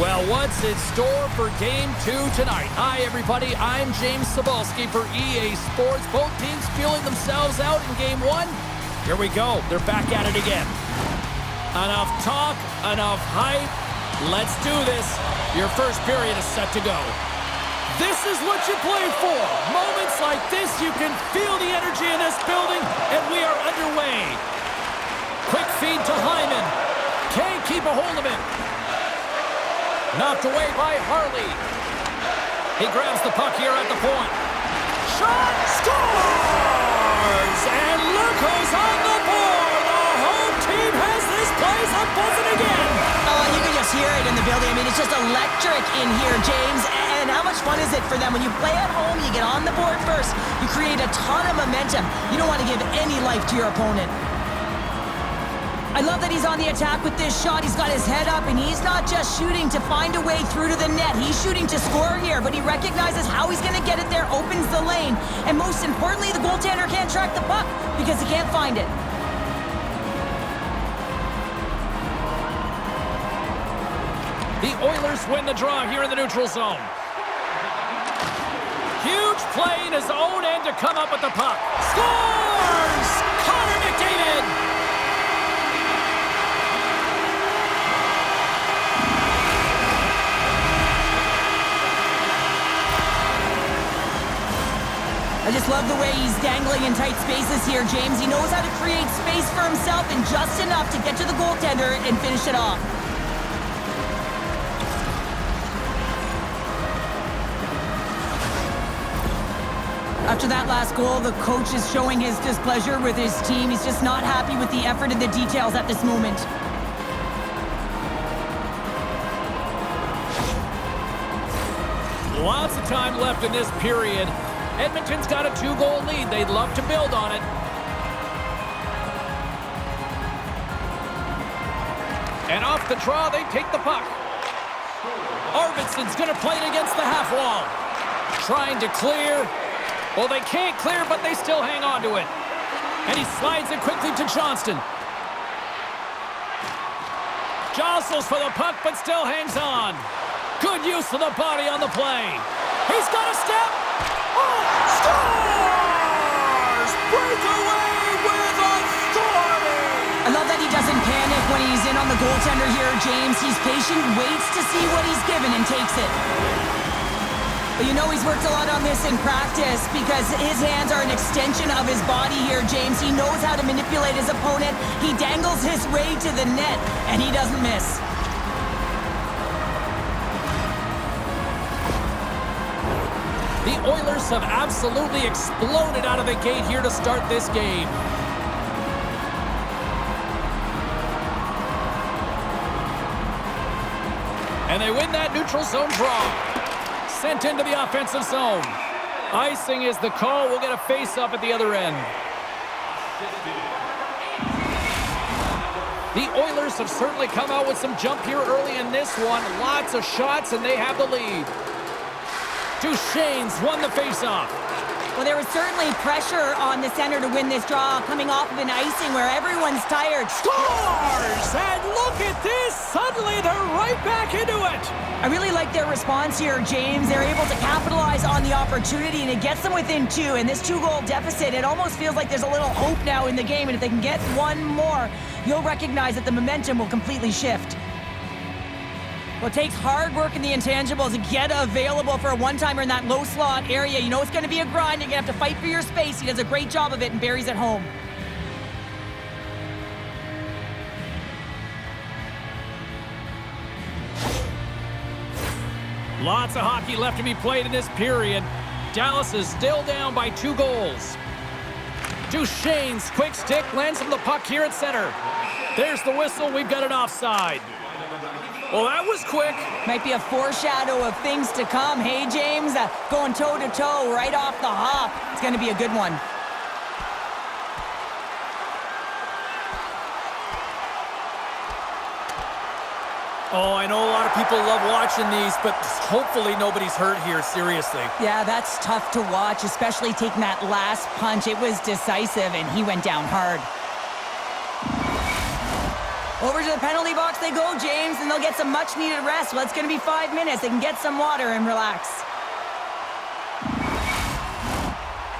Well, what's in store for Game 2 tonight? Hi, everybody. I'm James Cebulski for EA Sports. Both teams feeling themselves out in Game 1. Here we go. They're back at it again. Enough talk, enough hype. Let's do this. Your first period is set to go. This is what you played for. Moments like this, you can feel the energy in this building, and we are underway. Quick feed to Hyman. Can't keep a hold of it. Knocked away by Harley. He grabs the puck here at the point. Shot, scores! And look who's on the board. The home team has this place up buzzing again. Oh, you can just hear it in the building. I mean, it's just electric in here, James. And how much fun is it for them? When you play at home, you get on the board first. You create a ton of momentum. You don't want to give any life to your opponent. I love that he's on the attack with this shot. He's got his head up, and he's not just shooting to find a way through to the net. He's shooting to score here, but he recognizes how he's going to get it there, opens the lane, and most importantly, the goaltender can't track the puck because he can't find it. The Oilers win the draw here in the neutral zone. Huge play in his own end to come up with the puck. Scores! Connor McDavid! I just love the way he's dangling in tight spaces here, James. He knows how to create space for himself and just enough to get to the goaltender and finish it off. After that last goal, the coach is showing his displeasure with his team. He's just not happy with the effort and the details at this moment. Lots of time left in this period. Edmonton's got a 2-goal lead. They'd love to build on it. And off the draw, they take the puck. Arvidsson's going to play it against the half wall. Trying to clear. Well, they can't clear, but they still hang on to it. And he slides it quickly to Johnston. Jostles for the puck, but still hangs on. Good use of the body on the play. He's got a step. Oh, scores! Breakaway with authority! I love that he doesn't panic when he's in on the goaltender here, James. He's patient, waits to see what he's given, and takes it. But you know he's worked a lot on this in practice because his hands are an extension of his body here, James. He knows how to manipulate his opponent. He dangles his way to the net, and he doesn't miss. The Oilers have absolutely exploded out of the gate here to start this game. And they win that neutral zone draw. Sent into the offensive zone. Icing is the call. We'll get a face-up at the other end. The Oilers have certainly come out with some jump here early in this one. Lots of shots, and they have the lead. Duchesne's won the face-off. Well, there was certainly pressure on the center to win this draw, coming off of an icing where everyone's tired. Scores! And look at this! Suddenly they're right back into it! I really like their response here, James. They're able to capitalize on the opportunity, and it gets them within 2. And this 2-goal deficit, it almost feels like there's a little hope now in the game. And if they can get one more, you'll recognize that the momentum will completely shift. Well, it takes hard work in the intangibles to get available for a one-timer in that low slot area. You know it's going to be a grind. You're going to have to fight for your space. He does a great job of it and buries it home. Lots of hockey left to be played in this period. Dallas is still down by 2 goals. Duchesne's quick stick lands him the puck here at center. There's the whistle. We've got an offside. Well, that was quick. Might be a foreshadow of things to come. Hey, James, going toe-to-toe right off the hop. It's going to be a good one. Oh, I know a lot of people love watching these, but hopefully nobody's hurt here, seriously. Yeah, that's tough to watch, especially taking that last punch. It was decisive, and he went down hard. Over to the penalty box they go, James, and they'll get some much-needed rest. Well, it's going to be 5 minutes. They can get some water and relax.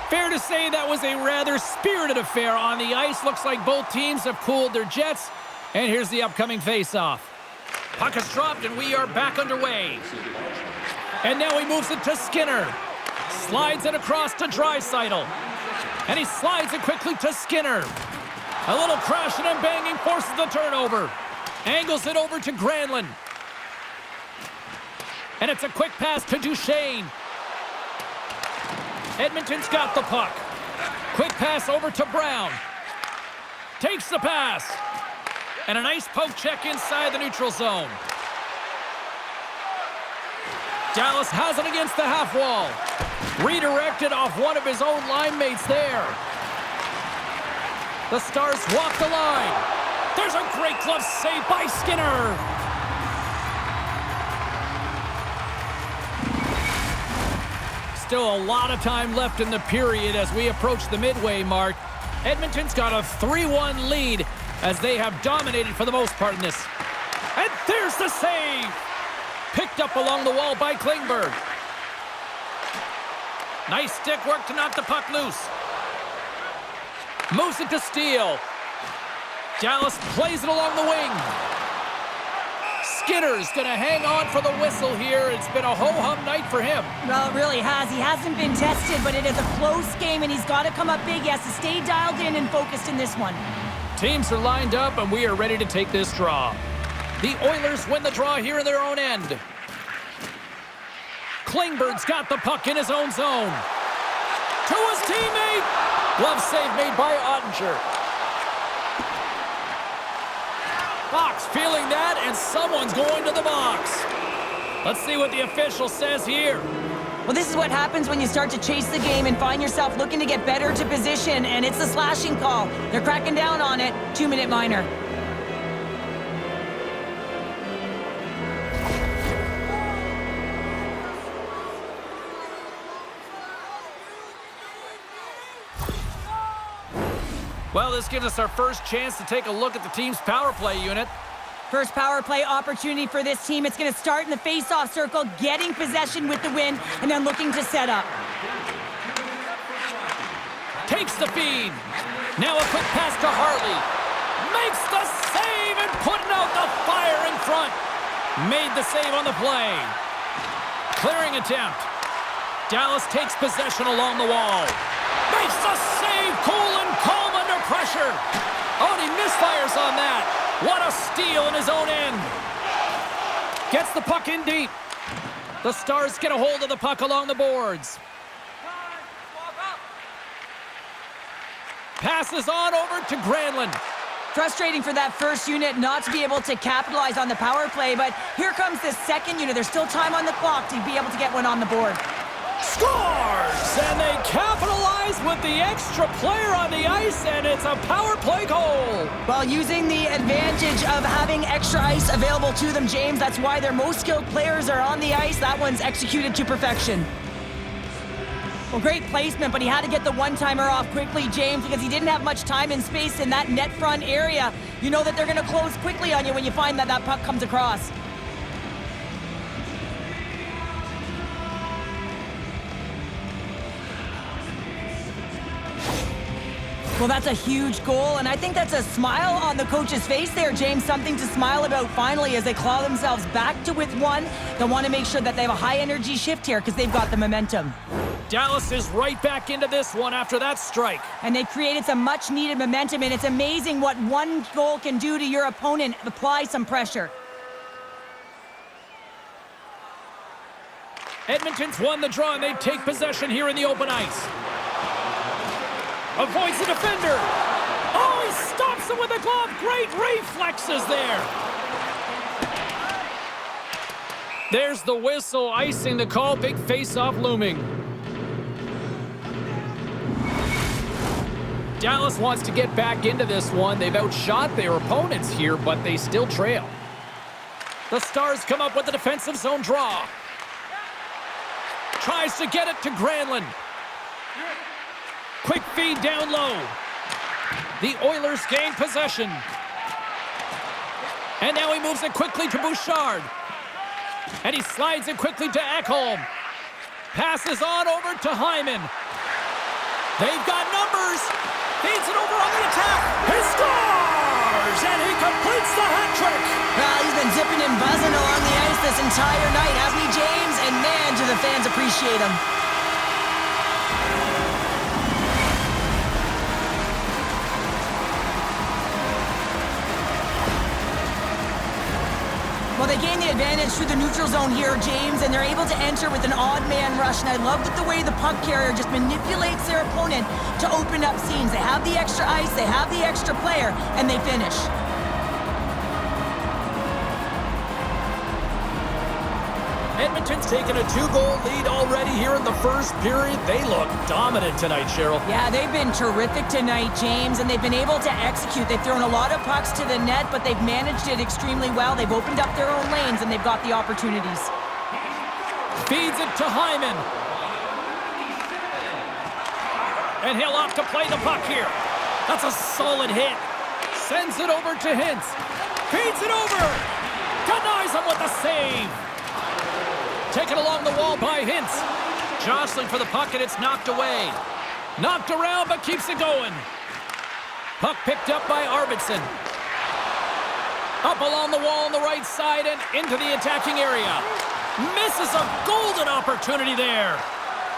Fair to say that was a rather spirited affair on the ice. Looks like both teams have cooled their jets. And here's the upcoming face-off. Puck is dropped, and we are back underway. And now he moves it to Skinner. Slides it across to Draisaitl. And he slides it quickly to Skinner. A little crashing and banging forces the turnover. Angles it over to Granlund. And it's a quick pass to Duchesne. Edmonton's got the puck. Quick pass over to Brown. Takes the pass. And a nice poke check inside the neutral zone. Dallas has it against the half wall. Redirected off one of his own line mates there. The Stars walk the line. There's a great glove save by Skinner. Still a lot of time left in the period as we approach the midway mark. Edmonton's got a 3-1 lead as they have dominated for the most part in this. And there's the save. Picked up along the wall by Klingberg. Nice stick work to knock the puck loose. Moves it to Steele. Dallas plays it along the wing. Skinner's going to hang on for the whistle here. It's been a ho-hum night for him. Well, it really has. He hasn't been tested, but it is a close game, and he's got to come up big. He has to stay dialed in and focused in this one. Teams are lined up, and we are ready to take this draw. The Oilers win the draw here in their own end. Klingberg's got the puck in his own zone. To his teammate. Glove save made by Ottinger. Fox feeling that, and someone's going to the box. Let's see what the official says here. Well, this is what happens when you start to chase the game and find yourself looking to get better to position, and it's a slashing call. They're cracking down on it. 2-minute minor. Well, this gives us our first chance to take a look at the team's power play unit. First power play opportunity for this team. It's going to start in the face-off circle, getting possession with the win, and then looking to set up. Takes the feed. Now a quick pass to Hartley. Makes the save and putting out the fire in front. Made the save on the play. Clearing attempt. Dallas takes possession along the wall. Makes the save, cool and calm under pressure. Oh, and he misfires on that. What a steal in his own end. Gets the puck in deep. The Stars get a hold of the puck along the boards. Passes on over to Granlund. Frustrating for that first unit not to be able to capitalize on the power play, but here comes this second unit. There's still time on the clock to be able to get one on the board. Scores! And they capitalize with the extra player on the ice, and it's a power play goal. Well, using the advantage of having extra ice available to them, James, that's why their most skilled players are on the ice. That one's executed to perfection. Well, great placement, but he had to get the one-timer off quickly, James, because he didn't have much time and space in that net front area. You know that they're going to close quickly on you when you find that that puck comes across. Well, that's a huge goal, and I think that's a smile on the coach's face there, James. Something to smile about finally as they claw themselves back to with one. They'll want to make sure that they have a high-energy shift here because they've got the momentum. Dallas is right back into this one after that strike. And they've created some much-needed momentum, and it's amazing what one goal can do to your opponent. Apply some pressure. Edmonton's won the draw, and they take possession here in the open ice. Avoids the defender. Oh, he stops him with a glove. Great reflexes there. There's the whistle, icing the call. Big face-off looming. Dallas wants to get back into this one. They've outshot their opponents here, but they still trail. The Stars come up with the defensive zone draw. Tries to get it to Granlund. Quick feed down low. The Oilers gain possession. And now he moves it quickly to Bouchard. And he slides it quickly to Ekholm. Passes on over to Hyman. They've got numbers. Feeds it over on the attack. He scores! And he completes the hat trick. Well, he's been zipping and buzzing along the ice this entire night, hasn't he, James? And man, do the fans appreciate him. Well, they gain the advantage through the neutral zone here, James, and they're able to enter with an odd man rush. And I love the way the puck carrier just manipulates their opponent to open up seams. They have the extra ice, they have the extra player, and they finish. Edmonton's taken a 2-goal lead already here in the first period. They look dominant tonight, Cheryl. Yeah, they've been terrific tonight, James, and they've been able to execute. They've thrown a lot of pucks to the net, but they've managed it extremely well. They've opened up their own lanes, and they've got the opportunities. Feeds it to Hyman. And he'll opt to play the puck here. That's a solid hit. Sends it over to Hintz. Feeds it over. Denies him with a save. Taken along the wall by Hintz. Jostling for the puck, and it's knocked away. Knocked around, but keeps it going. Puck picked up by Arvidsson. Up along the wall on the right side and into the attacking area. Misses a golden opportunity there.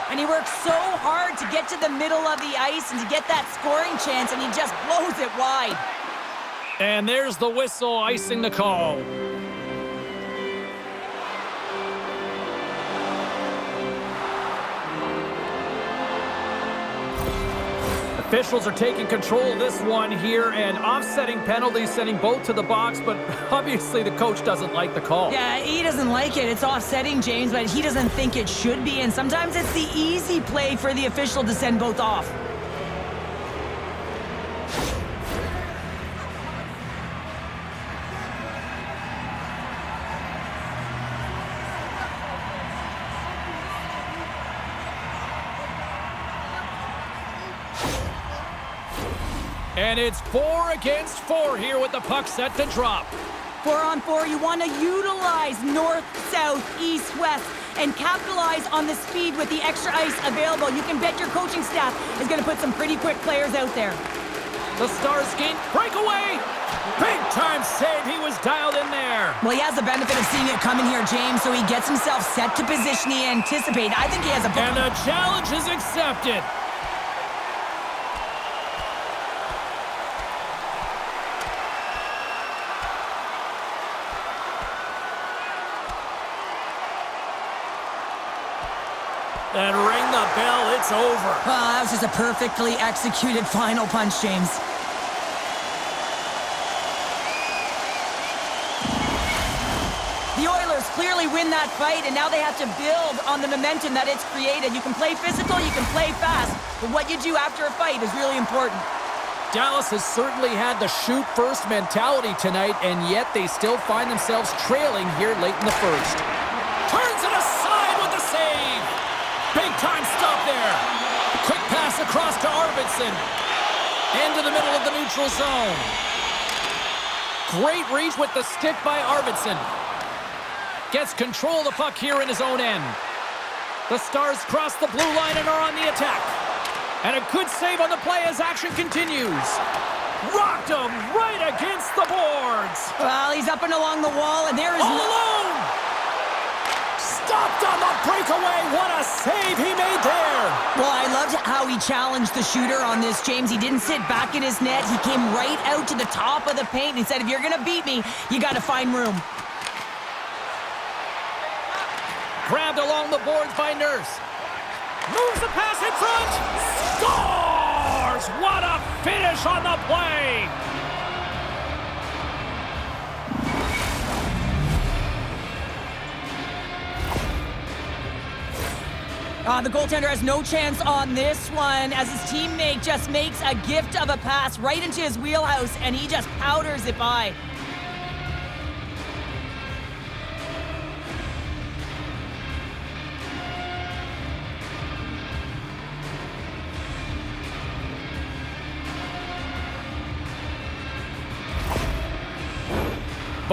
And he works so hard to get to the middle of the ice and to get that scoring chance, and he just blows it wide. And there's the whistle icing the call. Officials are taking control of this one here, and offsetting penalties, sending both to the box, but obviously the coach doesn't like the call. Yeah, he doesn't like it. It's offsetting, James, but he doesn't think it should be, and sometimes it's the easy play for the official to send both off. And it's 4 against 4 here with the puck set to drop. 4-on-4, you want to utilize north, south, east, west, and capitalize on the speed with the extra ice available. You can bet your coaching staff is going to put some pretty quick players out there. The Stars gain breakaway. Big time save. He was dialed in there. Well, he has the benefit of seeing it coming here, James, so he gets himself set to position he anticipated. I think he has a... And the challenge is accepted. And ring the bell, it's over. Well, that was just a perfectly executed final punch, James. The Oilers clearly win that fight, and now they have to build on the momentum that it's created. You can play physical, you can play fast, but what you do after a fight is really important. Dallas has certainly had the shoot-first mentality tonight, and yet they still find themselves trailing here late in the first. Turns it aside with the save. Big-time stop there. Quick pass across to Arvidsson. Into the middle of the neutral zone. Great reach with the stick by Arvidsson. Gets control of the puck here in his own end. The Stars cross the blue line and are on the attack. And a good save on the play as action continues. Rocked him right against the boards. Well, he's up and along the wall, and there is... All alone! Stopped on the breakaway. What a save he made there. Well, I loved how he challenged the shooter on this, James. He didn't sit back in his net. He came right out to the top of the paint and said, if you're going to beat me, you got to find room. Grabbed along the boards by Nurse. Moves the pass in front. Scores! What a finish on the play. The goaltender has no chance on this one as his teammate just makes a gift of a pass right into his wheelhouse, and he just powders it by.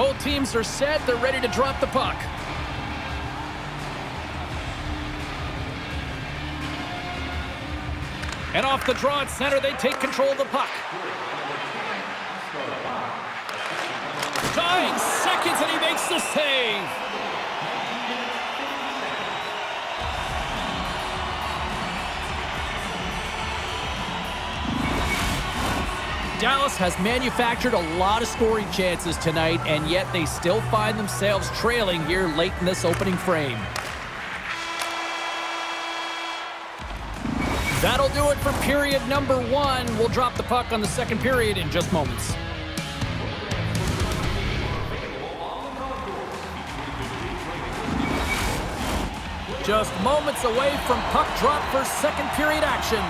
Both teams are set. They're ready to drop the puck. And off the draw at center, they take control of the puck. Dying seconds, and he makes the save. Dallas has manufactured a lot of scoring chances tonight, and yet they still find themselves trailing here late in this opening frame. That'll do it for period number 1. We'll drop the puck on the second period in just moments. Just moments away from puck drop for second period action.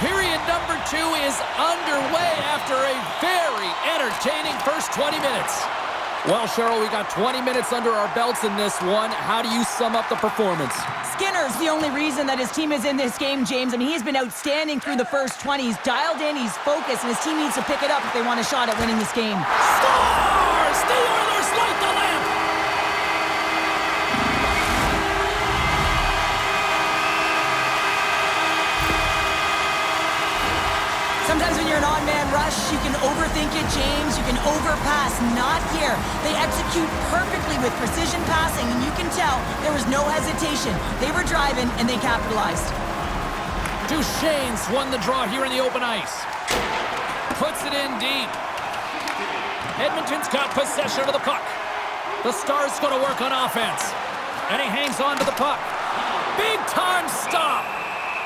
Period number 2 is underway after a very entertaining first 20 minutes. Well, Cheryl, we got 20 minutes under our belts in this one. How do you sum up the performance? Skinner's the only reason that his team is in this game, James. I mean, he's been outstanding through the first 20. He's dialed in, he's focused, and his team needs to pick it up if they want a shot at winning this game. Scores! The Oilers light the lamp! Sometimes when you're an odd-man rush, you can overthink it, James. You can overpass. Not here. They execute perfectly with precision passing, and you can tell there was no hesitation. They were driving, and they capitalized. Duchesne's won the draw here in the open ice. Puts it in deep. Edmonton's got possession of the puck. The Stars going to work on offense. And he hangs on to the puck. Big-time stop.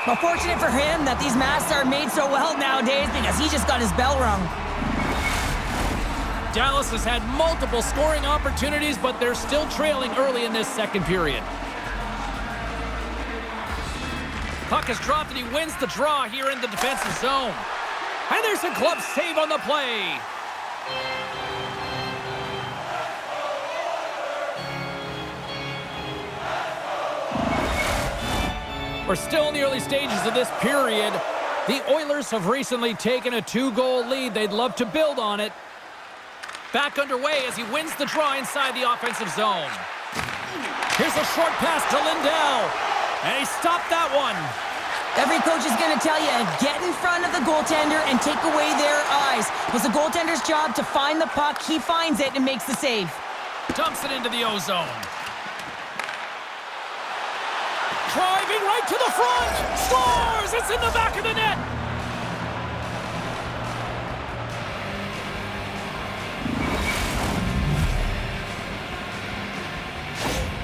Well, fortunate for him that these masks are made so well nowadays because he just got his bell rung. Dallas has had multiple scoring opportunities, but they're still trailing early in this second period. Puck is dropped, and he wins the draw here in the defensive zone. And there's a glove save on the play. We're still in the early stages of this period. The Oilers have recently taken a 2-goal lead. They'd love to build on it. Back underway as he wins the draw inside the offensive zone. Here's a short pass to Lindell. And he stopped that one. Every coach is going to tell you, get in front of the goaltender and take away their eyes. It was the goaltender's job to find the puck. He finds it and makes the save. Dumps it into the O-zone. Driving right to the front. Scores! It's in the back of the net.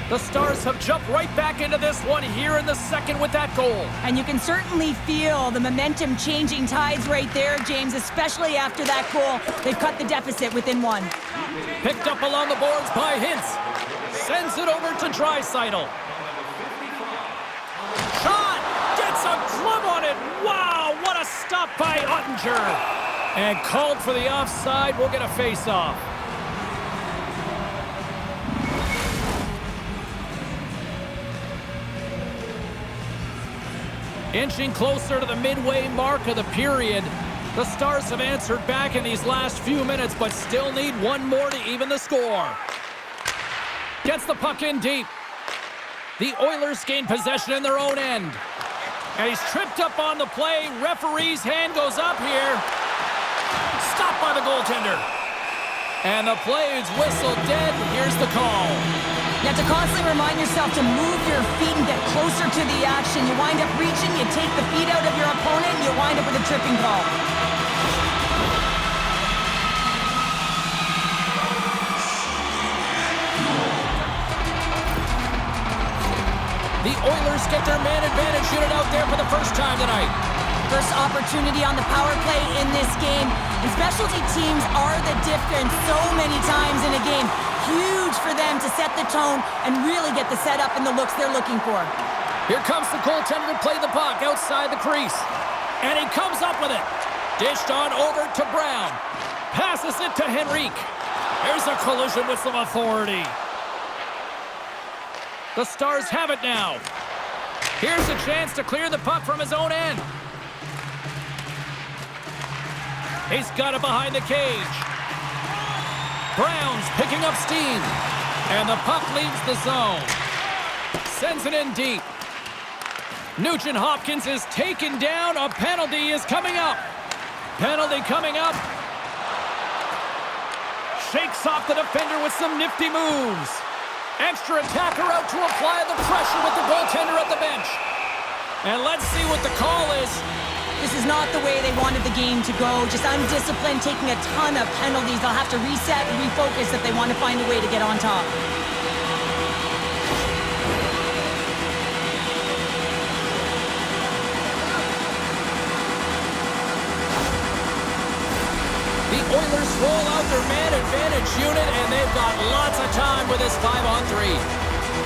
The Stars have jumped right back into this one here in the second with that goal. And you can certainly feel the momentum changing tides right there, James, especially after that goal. They've cut the deficit within 1. Picked up along the boards by Hintz. Sends it over to Draisaitl. Shot! Gets a glove on it! Wow, what a stop by Ottinger! And called for the offside. We'll get a face-off. Inching closer to the midway mark of the period. The Stars have answered back in these last few minutes, but still need one more to even the score. Gets the puck in deep. The Oilers gain possession in their own end. And he's tripped up on the play. Referee's hand goes up here. Stopped by the goaltender. And the play is whistled dead. Here's the call. You have to constantly remind yourself to move your feet and get closer to the action. You wind up reaching, you take the feet out of your opponent, and you wind up with a tripping call. The Oilers get their man advantage unit out there for the first time tonight. First opportunity on the power play in this game. And specialty teams are the difference so many times in a game. Huge for them to set the tone and really get the setup and the looks they're looking for. Here comes the goaltender to play the puck outside the crease. And he comes up with it. Dished on over to Brown. Passes it to Henrique. There's a collision with some authority. The Stars have it now. Here's a chance to clear the puck from his own end. He's got it behind the cage. Brown's picking up steam. And the puck leaves the zone. Sends it in deep. Nugent Hopkins is taken down. A penalty is coming up. Penalty coming up. Shakes off the defender with some nifty moves. Extra attacker out to apply the pressure with the goaltender at the bench. And let's see what the call is. This is not the way they wanted the game to go. Just undisciplined, taking a ton of penalties. They'll have to reset and refocus if they want to find a way to get on top. The Oilers roll out their man advantage unit, and they've got lots of time with this 5-on-3.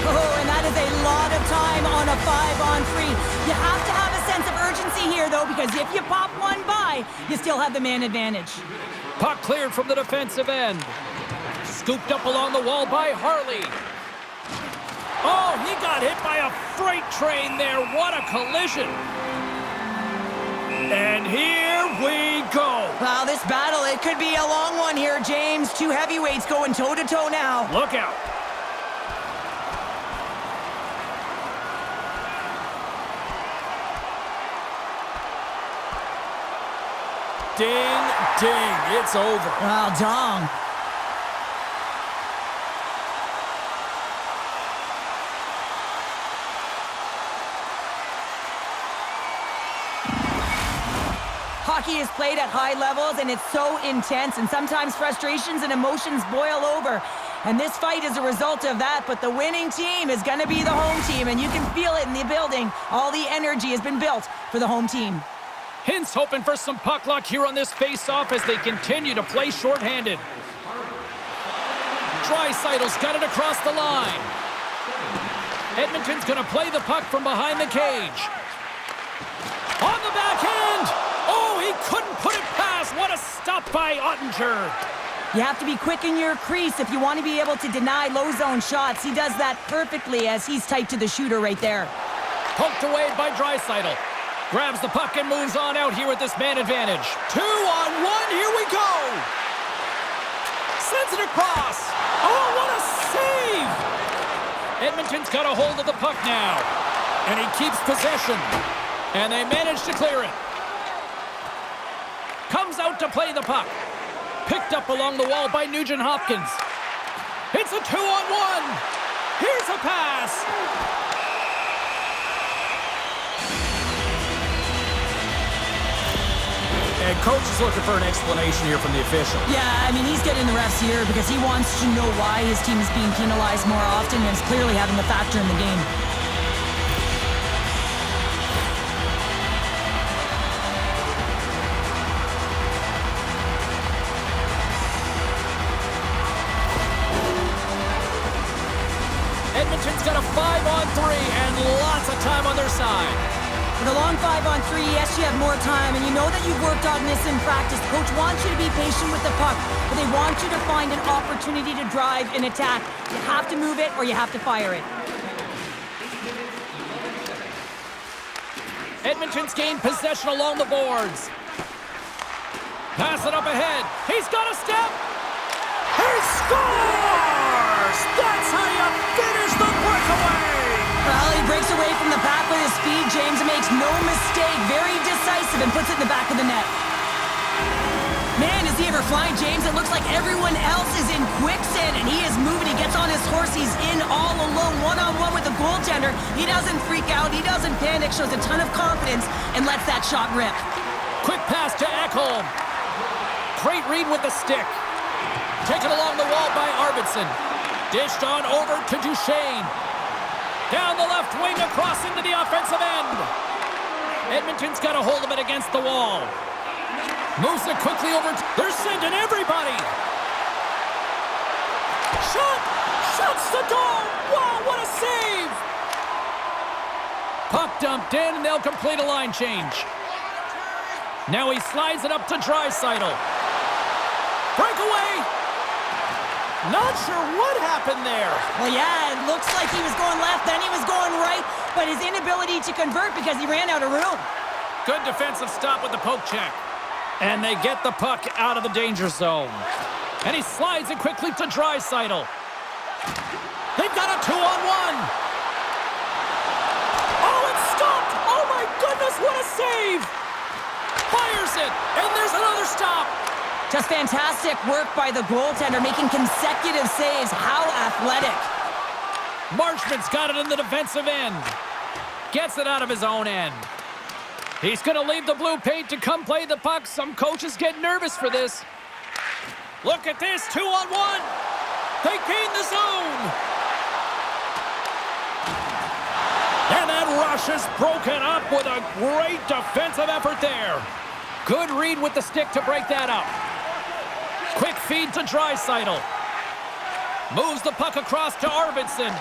Oh, and that is a lot of time on a 5-on-3. You have to have a sense of urgency here, though, because if you pop one by, you still have the man advantage. Puck cleared from the defensive end. Scooped up along the wall by Harley. Oh, he got hit by a freight train there. What a collision. And here we go. Wow, this battle, it could be a long one here, James. Two heavyweights going toe-to-toe now. Look out. Ding, ding, it's over. Wow, dong. Hockey is played at high levels, and it's so intense, and sometimes frustrations and emotions boil over. And this fight is a result of that, but the winning team is going to be the home team, and you can feel it in the building. All the energy has been built for the home team. Hintz hoping for some puck luck here on this face-off as they continue to play shorthanded. Draisaitl's got it across the line. Edmonton's going to play the puck from behind the cage. On the backhand! Oh, he couldn't put it past. What a stop by Ottinger. You have to be quick in your crease if you want to be able to deny low-zone shots. He does that perfectly as he's tight to the shooter right there. Poked away by Draisaitl. Grabs the puck and moves on out here with this man advantage. 2-on-1, here we go! Sends it across! Oh, what a save! Edmonton's got a hold of the puck now. And he keeps possession. And they manage to clear it. Comes out to play the puck. Picked up along the wall by Nugent Hopkins. It's a 2-on-1! Here's a pass! And coach is looking for an explanation here from the official. Yeah, I mean, he's getting the refs here because he wants to know why his team is being penalized more often, and it's clearly having a factor in the game. Edmonton's got a 5-on-3 and lots of time on their side. With a long 5-on-3, yes, you have more time, and you know that you've worked on this in practice. Coach wants you to be patient with the puck, but they want you to find an opportunity to drive and attack. You have to move it or you have to fire it. Edmonton's gained possession along the boards. Pass it up ahead. He's got a step. He scores! That's how you finish the breakaway! Well, he breaks away from the pack with his speed. James makes no mistake. Very decisive and puts it in the back of the net. Man, is he ever flying, James? It looks like everyone else is in quicksand, and he is moving. He gets on his horse. He's in all alone, one-on-one with the goaltender. He doesn't freak out. He doesn't panic. Shows a ton of confidence and lets that shot rip. Quick pass to Ekholm. Great read with the stick. Taken along the wall by Arvidsson. Dished on over to Duchesne. Down the left wing, across into the offensive end. Edmonton's got a hold of it against the wall. Moves it quickly over. They're sending everybody. Shot! Shuts the door! Wow, what a save! Puck dumped in, and they'll complete a line change. Now he slides it up to Draisaitl. Breakaway! Not sure what happened there. Well, yeah, it looks like he was going left, then he was going right, but his inability to convert because he ran out of room. Good defensive stop with the poke check. And they get the puck out of the danger zone. And he slides it quickly to Draisaitl. They've got a 2-on-1. Oh, it's stopped! Oh my goodness, what a save! Fires it, and there's another stop. Just fantastic work by the goaltender, making consecutive saves. How athletic. Marchment's got it in the defensive end. Gets it out of his own end. He's going to leave the blue paint to come play the puck. Some coaches get nervous for this. Look at this, 2-on-1. They gain the zone. And that rush is broken up with a great defensive effort there. Good read with the stick to break that up. Quick feed to Draisaitl. Moves the puck across to Arvidsson.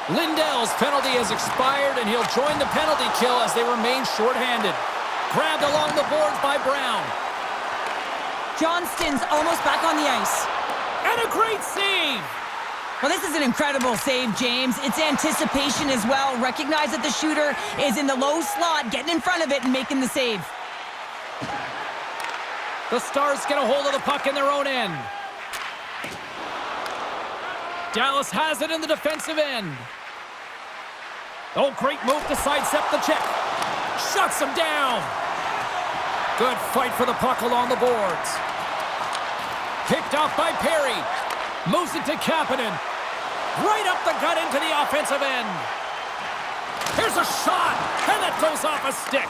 Lindell's penalty has expired, and he'll join the penalty kill as they remain shorthanded. Grabbed along the boards by Brown. Johnston's almost back on the ice. And a great save! Well, this is an incredible save, James. It's anticipation as well. Recognize that the shooter is in the low slot, getting in front of it and making the save. The Stars get a hold of the puck in their own end. Dallas has it in the defensive end. Oh, great move to sidestep the check. Shuts him down. Good fight for the puck along the boards. Picked off by Perry. Moves it to Kapanen. Right up the gut into the offensive end. Here's a shot, and that goes off a stick.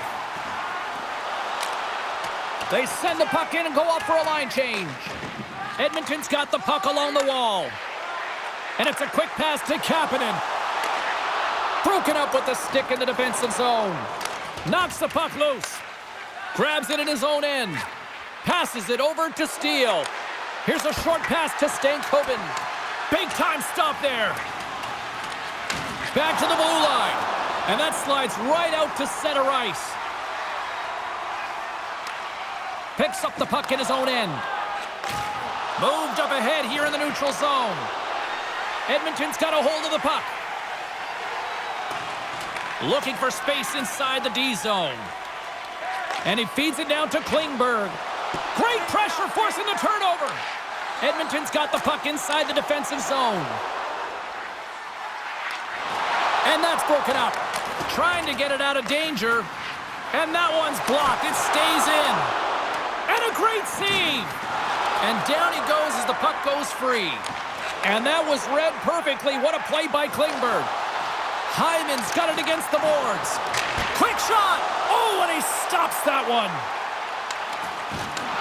They send the puck in and go up for a line change. Edmonton's got the puck along the wall. And it's a quick pass to Kapanen. Broken up with the stick in the defensive zone. Knocks the puck loose. Grabs it in his own end. Passes it over to Steele. Here's a short pass to Stankoven. Big time stop there. Back to the blue line. And that slides right out to center ice. Picks up the puck in his own end. Moved up ahead here in the neutral zone. Edmonton's got a hold of the puck. Looking for space inside the D zone. And he feeds it down to Klingberg. Great pressure forcing the turnover. Edmonton's got the puck inside the defensive zone. And that's broken up. Trying to get it out of danger. And that one's blocked. It stays in. And a great save. And down he goes as the puck goes free. And that was read perfectly. What a play by Klingberg. Hyman's got it against the boards. Quick shot. Oh, and he stops that one.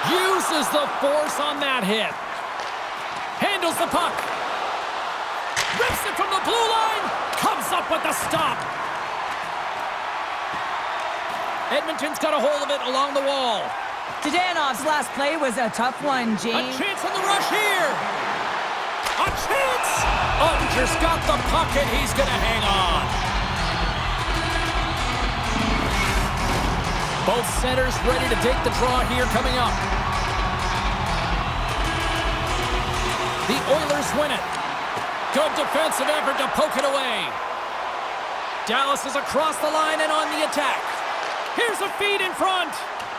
Uses the force on that hit. Handles the puck. Rips it from the blue line. Comes up with the stop. Edmonton's got a hold of it along the wall. Zhdanov's last play was a tough one, James. A chance on the rush here. A chance. Ottinger's got the puck and he's going to hang on. Both centers ready to take the draw here coming up. The Oilers win it. Good defensive effort to poke it away. Dallas is across the line and on the attack. Here's a feed in front.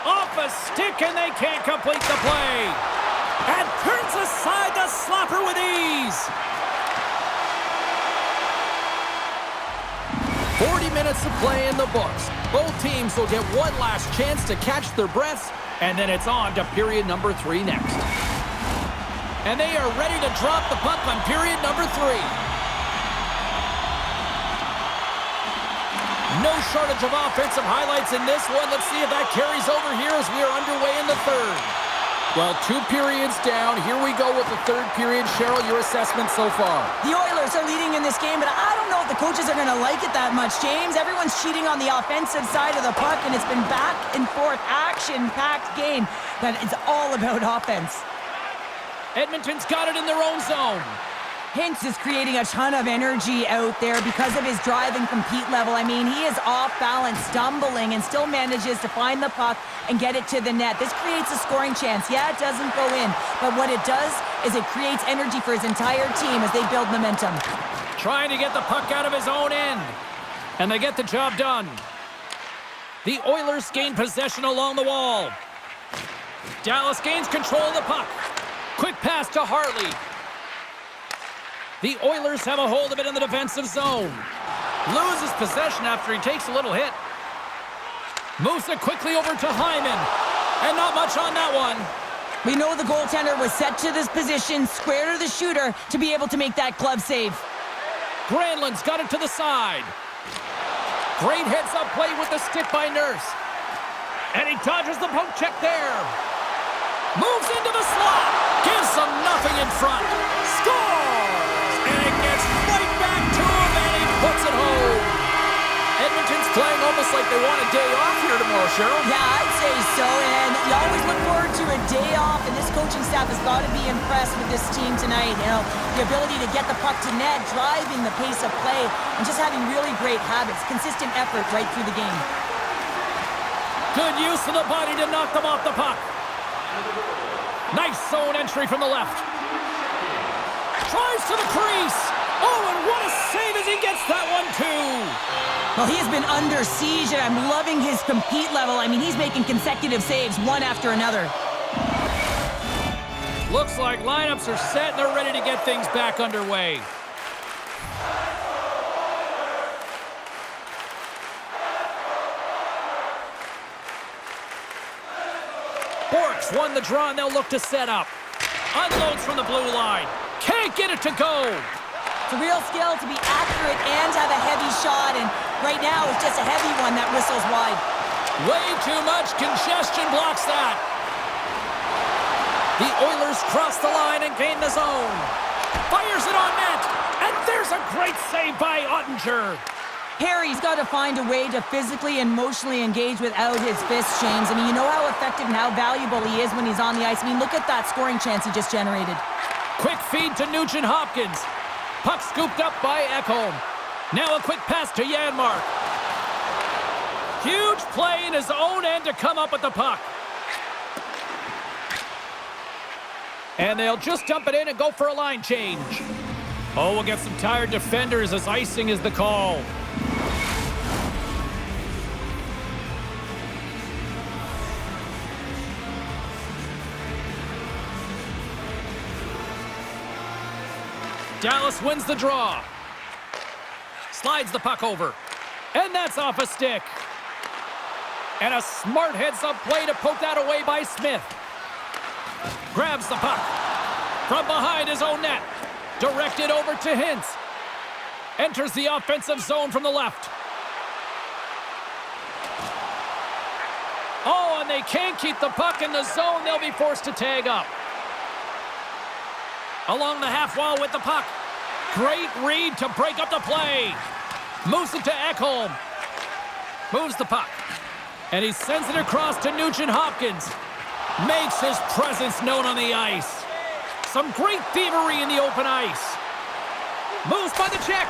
Off a stick and they can't complete the play. And turns aside the slapper with ease. 40 minutes of play in the books. Both teams will get one last chance to catch their breaths, and then it's on to period number 3 next. And they are ready to drop the puck on period number 3. No shortage of offensive highlights in this one. Let's see if that carries over here as we are underway in the third. Well, 2 periods down. Here we go with the third period. Cheryl, your assessment so far? The Oilers are leading in this game, but I don't know if the coaches are going to like it that much, James. Everyone's cheating on the offensive side of the puck, and it's been back and forth, action-packed game that is all about offense. Edmonton's got it in their own zone. Hintz is creating a ton of energy out there because of his drive and compete level. I mean, he is off balance, stumbling, and still manages to find the puck and get it to the net. This creates a scoring chance. Yeah, it doesn't go in, but what it does is it creates energy for his entire team as they build momentum. Trying to get the puck out of his own end, and they get the job done. The Oilers gain possession along the wall. Dallas gains control of the puck. Quick pass to Hartley. The Oilers have a hold of it in the defensive zone. Loses possession after he takes a little hit. Moves it quickly over to Hyman. And not much on that one. We know the goaltender was set to this position, square to the shooter, to be able to make that glove save. Granlund's got it to the side. Great heads-up play with the stick by Nurse. And he dodges the poke check there. Moves into the slot. Gives them nothing in front. Scores! And it gets right back to him, and he puts it home. Edmonton's playing almost like they want a day off here tomorrow, Cheryl. Yeah, I'd say so, and you always look forward to a day off, and this coaching staff has got to be impressed with this team tonight. You know, the ability to get the puck to net, driving the pace of play, and just having really great habits, consistent effort right through the game. Good use of the body to knock them off the puck. Nice zone entry from the left. Drives to the crease. Oh, and what a save as he gets that one, too. Well, he has been under siege, and I'm loving his compete level. I mean, he's making consecutive saves, one after another. Looks like lineups are set, and they're ready to get things back underway. Borks won the draw, and they'll look to set up. Unloads from the blue line. Can't get it to go. It's a real skill to be accurate and have a heavy shot, and right now it's just a heavy one that whistles wide. Way too much congestion blocks that. The Oilers cross the line and gain the zone. Fires it on net, and there's a great save by Ottinger. Harry's got to find a way to physically and emotionally engage without his fists, James. I mean, you know how effective and how valuable he is when he's on the ice. I mean, look at that scoring chance he just generated. Quick feed to Nugent-Hopkins. Puck scooped up by Ekholm. Now a quick pass to Janmark. Huge play in his own end to come up with the puck. And they'll just dump it in and go for a line change. Oh, we'll get some tired defenders as icing is the call. Dallas wins the draw. Slides the puck over. And that's off a stick. And a smart heads-up play to poke that away by Smith. Grabs the puck. From behind his own net. Directed over to Hintz. Enters the offensive zone from the left. Oh, and they can't keep the puck in the zone. They'll be forced to tag up. Along the half wall with the puck. Great read to break up the play. Moves it to Ekholm. Moves the puck. And he sends it across to Nugent-Hopkins. Makes his presence known on the ice. Some great thievery in the open ice. Moves by the check.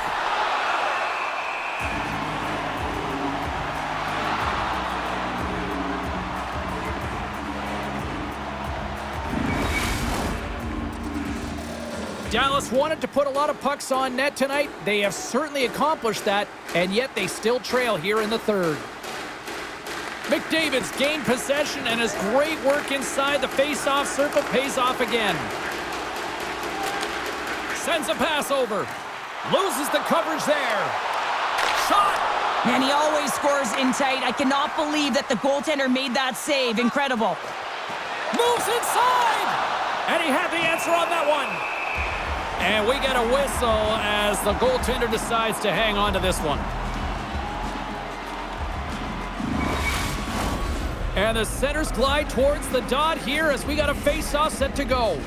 Dallas wanted to put a lot of pucks on net tonight. They have certainly accomplished that, and yet they still trail here in the third. McDavid's gained possession, and his great work inside the face-off circle pays off again. Sends a pass over. Loses the coverage there. Shot! Man, he always scores in tight. I cannot believe that the goaltender made that save. Incredible. Moves inside! And he had the answer on that one. And we get a whistle as the goaltender decides to hang on to this one. And the centers glide towards the dot here as we got a face-off set to go.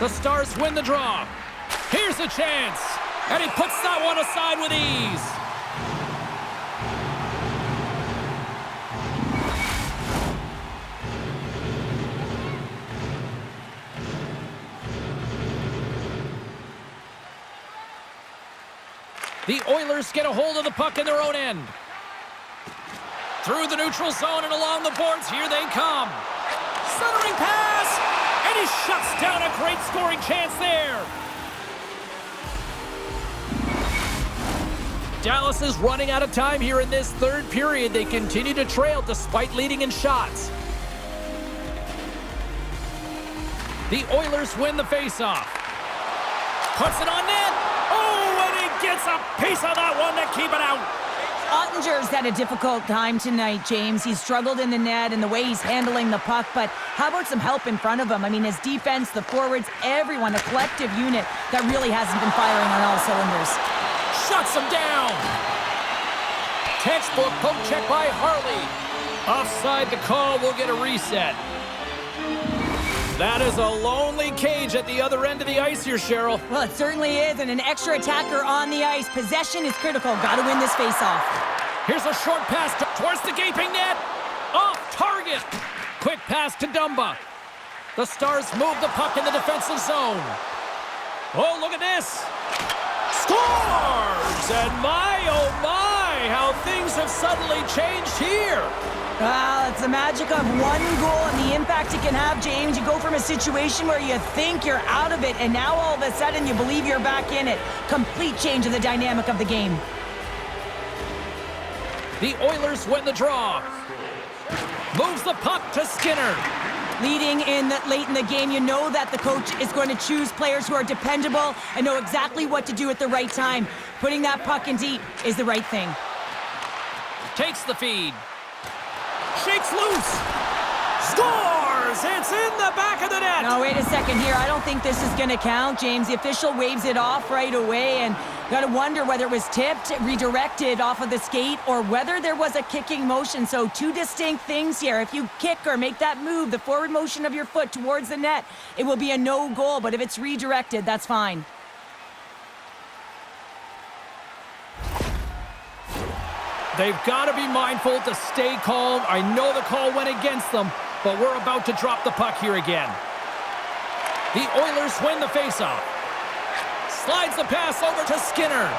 The Stars win the draw. Here's a chance. And he puts that one aside with ease. The Oilers get a hold of the puck in their own end. Through the neutral zone and along the boards, here they come. Centering pass, and he shuts down a great scoring chance there. Dallas is running out of time here in this third period. They continue to trail despite leading in shots. The Oilers win the faceoff. Puts it on net. Oh, and he gets a piece of that one to keep it out. Ottinger's had a difficult time tonight, James. He's struggled in the net and the way he's handling the puck, but how about some help in front of him? I mean, his defense, the forwards, everyone, a collective unit that really hasn't been firing on all cylinders. Shuts him down. Textbook poke check by Harley. Offside the call, will get a reset. That is a lonely cage at the other end of the ice here, Cheryl. Well, it certainly is, and an extra attacker on the ice. Possession is critical. Got to win this faceoff. Here's a short pass towards the gaping net. Off target. Quick pass to Dumba. The Stars move the puck in the defensive zone. Oh, look at this. Scores! And my, oh my, how things have suddenly changed here. Well, it's the magic of one goal and the impact it can have, James. You go from a situation where you think you're out of it, and now all of a sudden you believe you're back in it. Complete change of the dynamic of the game. The Oilers win the draw. Moves the puck to Skinner. Leading in late in the game, you know that the coach is going to choose players who are dependable and know exactly what to do at the right time. Putting that puck in deep is the right thing. Takes the feed. Shakes loose. Scores! It's in the back of the net. No, wait a second here. I don't think this is going to count, James. The official waves it off right away, and got to wonder whether it was tipped, redirected off of the skate, or whether there was a kicking motion. So two distinct things here. If you kick or make that move, the forward motion of your foot towards the net, it will be a no goal. But if it's redirected, that's fine. They've got to be mindful to stay calm. I know the call went against them, but we're about to drop the puck here again. The Oilers win the faceoff. Slides the pass over to Skinner.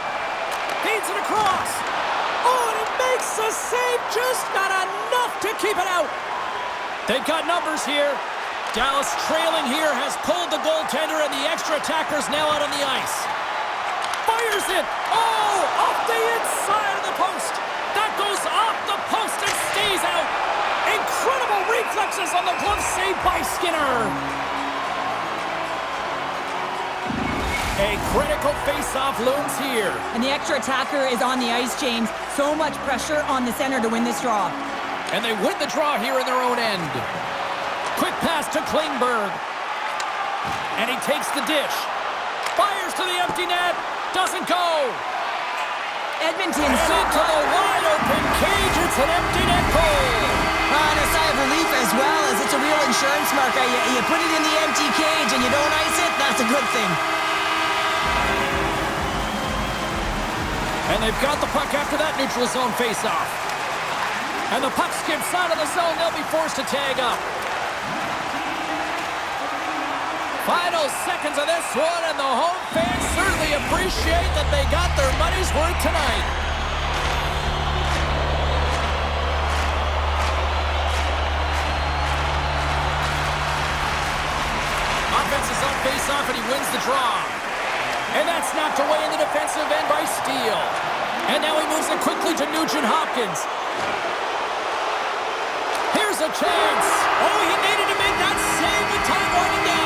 Feeds it across. Oh, and he makes the save. Just not enough to keep it out. They've got numbers here. Dallas trailing here has pulled the goaltender, and the extra attacker's now out on the ice. Fires it. Oh, off the inside of the post. That goes off the post and stays out. Incredible reflexes on the glove save by Skinner. A critical face-off looms here. And the extra attacker is on the ice, James. So much pressure on the center to win this draw. And they win the draw here in their own end. Quick pass to Klingberg. And he takes the dish. Fires to the empty net. Doesn't go. Edmonton's into the wide-open cage. It's an empty net goal. And a sigh of relief as well, as it's a real insurance marker. You put it in the empty cage and you don't ice it, that's a good thing. And they've got the puck after that neutral zone face-off. And the puck skips out of the zone. They'll be forced to tag up. Final seconds of this one, and the home fans certainly appreciate that they got their money's worth tonight. Offense is on face-off, and he wins the draw. And that's knocked away in the defensive end by Steele. And now he moves it quickly to Nugent Hopkins. Here's a chance. Oh, he